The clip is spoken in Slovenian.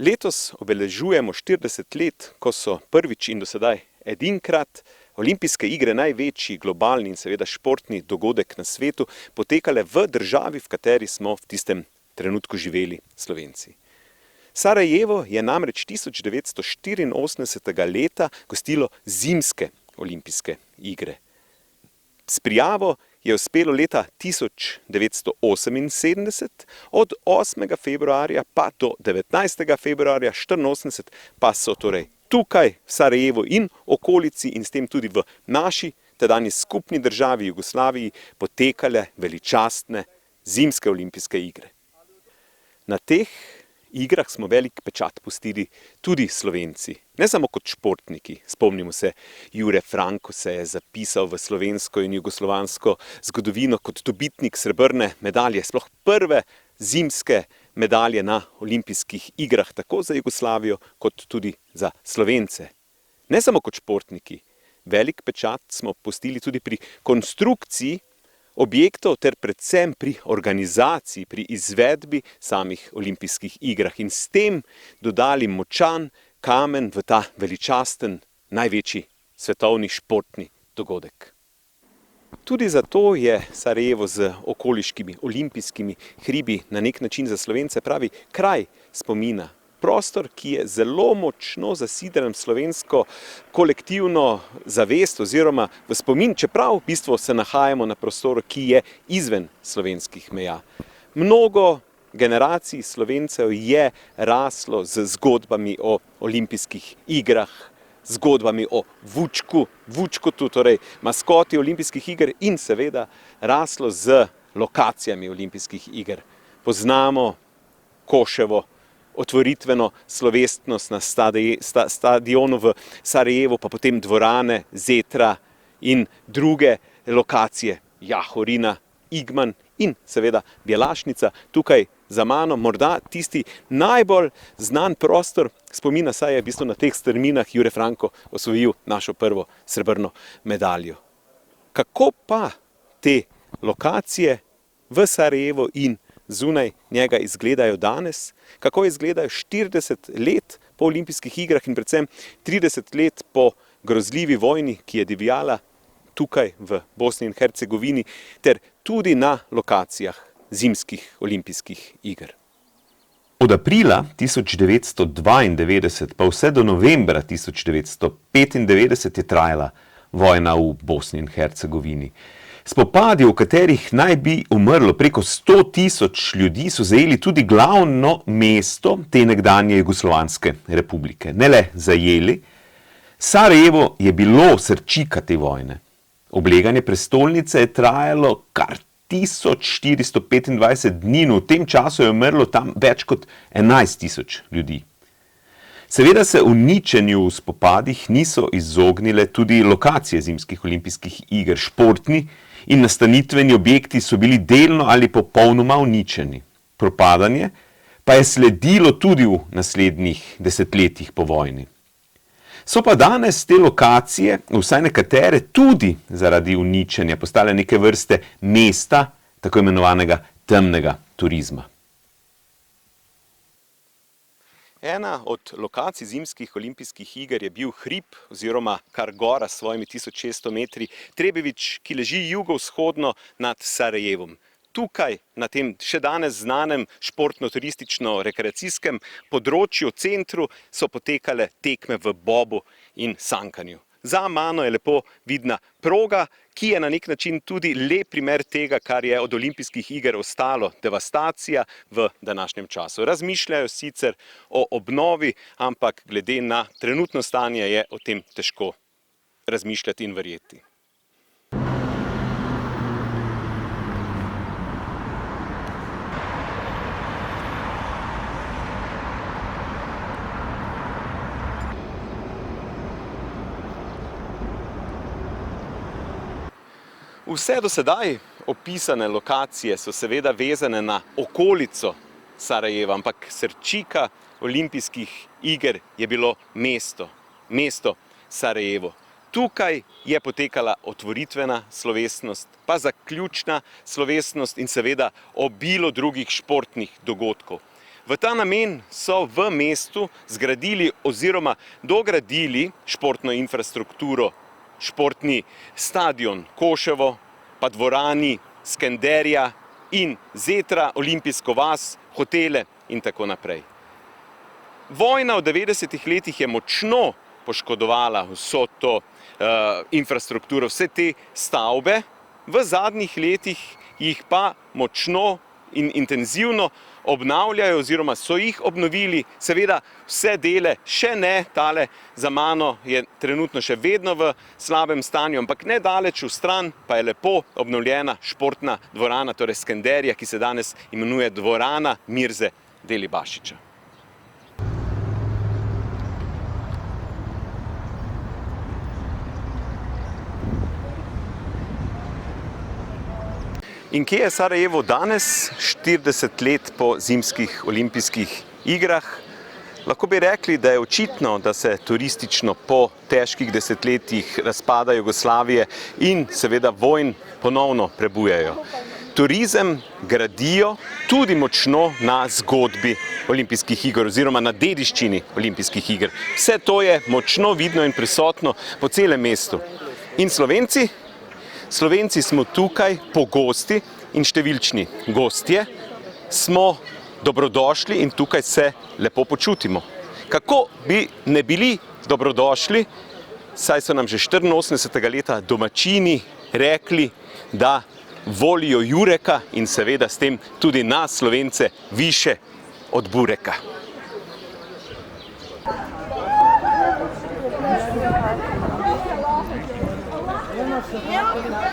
Letos obeležujemo 40 let, ko so prvič in do sedaj edinkrat olimpijske igre, največji globalni in seveda športni dogodek na svetu, potekale v državi, v kateri smo v tistem trenutku živeli Slovenci. Sarajevo je namreč 1984. leta gostilo zimske olimpijske igre. S prijavo je uspelo leta 1978, od 8. februarja pa do 19. februarja 1984 pa so torej tukaj v Sarajevu in okolici in s tem tudi v naši tedanji skupni državi Jugoslaviji potekale veličastne zimske olimpijske igre. Na teh igrah smo velik pečat pustili tudi Slovenci, ne samo kot športniki. Spomnimo se, Jure Franko se je zapisal v slovensko in jugoslovansko zgodovino kot dobitnik srebrne medalje, sploh prve zimske medalje na olimpijskih igrah, tako za Jugoslavijo kot tudi za Slovence. Ne samo kot športniki, velik pečat smo pustili tudi pri konstrukciji objektov ter predvsem pri organizaciji, pri izvedbi samih olimpijskih igrah in s tem dodali močan kamen v ta veličasten, največji svetovni športni dogodek. Tudi zato je Sarajevo z okoliškimi olimpijskimi hribi na nek način za Slovence pravi kraj spomina. Prostor, ki je zelo močno zasidran slovensko kolektivno zavest oziroma v spomin, čeprav v bistvu se nahajamo na prostoru, ki je izven slovenskih meja. Mnogo generacij Slovencev je raslo z zgodbami o olimpijskih igrah, zgodbami o Vučkotu, torej maskoti olimpijskih iger in seveda raslo z lokacijami olimpijskih iger. Poznamo Koševo otvoritveno slovesnost na stadionu v Sarajevu, pa potem dvorane Zetra in druge lokacije, Jahorina, Igman in seveda Bjelašnica. Tukaj za mano morda tisti najbolj znan prostor spomina, saj je v bistvu na teh strminah Jure Franko osvojil našo prvo srebrno medaljo. Kako pa te lokacije v Sarajevu in zunaj njega izgledajo danes? Kako izgledajo 40 let po olimpijskih igrah in predvsem 30 let po grozljivi vojni, ki je divjala tukaj v Bosni in Hercegovini, ter tudi na lokacijah zimskih olimpijskih iger. Od aprila 1992 pa vse do novembra 1995 je trajala vojna v Bosni in Hercegovini. Spopadi, v katerih naj bi umrlo preko 100.000 ljudi, so zajeli tudi glavno mesto te nekdanje Jugoslovanske republike. Ne le zajeli, Sarajevo je bilo srčika te vojne. Obleganje prestolnice je trajalo kar 1425 dni, no v tem času je umrlo tam več kot 11.000 ljudi. Seveda se uničenju v spopadih niso izognile tudi lokacije zimskih olimpijskih iger. Športni in nastanitveni objekti so bili delno ali popolnoma uničeni. Propadanje pa je sledilo tudi v naslednjih desetletjih po vojni. So pa danes te lokacije, vsaj nekatere, tudi zaradi uničenja postale neke vrste mesta tako imenovanega temnega turizma. Ena od lokacij zimskih olimpijskih iger je bil hrib oziroma kar gora s svojimi 1600 metri Trebevič, ki leži jugovzhodno nad Sarajevom. Tukaj, na tem še danes znanem športno-turistično-rekreacijskem področju, centru, so potekale tekme v bobu in sankanju. Za mano je lepo vidna proga, ki je na nek način tudi lep primer tega, kar je od olimpijskih iger ostalo, devastacija v današnjem času. Razmišljajo sicer o obnovi, ampak glede na trenutno stanje je o tem težko razmišljati in verjeti. Vse do sedaj opisane lokacije so seveda vezane na okolico Sarajeva, ampak srčika olimpijskih iger je bilo mesto Sarajevo. Tukaj je potekala otvoritvena slovesnost, pa zaključna slovesnost in seveda obilo drugih športnih dogodkov. V ta namen so v mestu zgradili oziroma dogradili športno infrastrukturo, športni stadion Koševo, pa dvorani Skenderja in Zetra, olimpijsko vas, hotele in tako naprej. Vojna v 90-ih letih je močno poškodovala vso to infrastrukturo, vse te stavbe. V zadnjih letih jih pa močno in intenzivno obnavljajo oziroma so jih obnovili. Seveda vse dele še ne, tale za mano je trenutno še vedno v slabem stanju, ampak nedaleč v stran pa je lepo obnovljena športna dvorana, torej Skenderja, ki se danes imenuje dvorana Mirze Delibašića. In kje je Sarajevo danes, 40 let po zimskih olimpijskih igrah? Lahko bi rekli, da je očitno, da se turistično po težkih desetletjih razpada Jugoslavije in seveda vojn ponovno prebujajo. Turizem gradijo tudi močno na zgodbi olimpijskih iger oziroma na dediščini olimpijskih iger. Vse to je močno vidno in prisotno po celem mestu. In Slovenci smo tukaj pogosti in številčni gostje, smo dobrodošli in tukaj se lepo počutimo. Kako bi ne bili dobrodošli, saj so nam že 84. leta domačini rekli, da volijo Jureka in seveda s tem tudi nas, Slovence, više od bureka. Ja.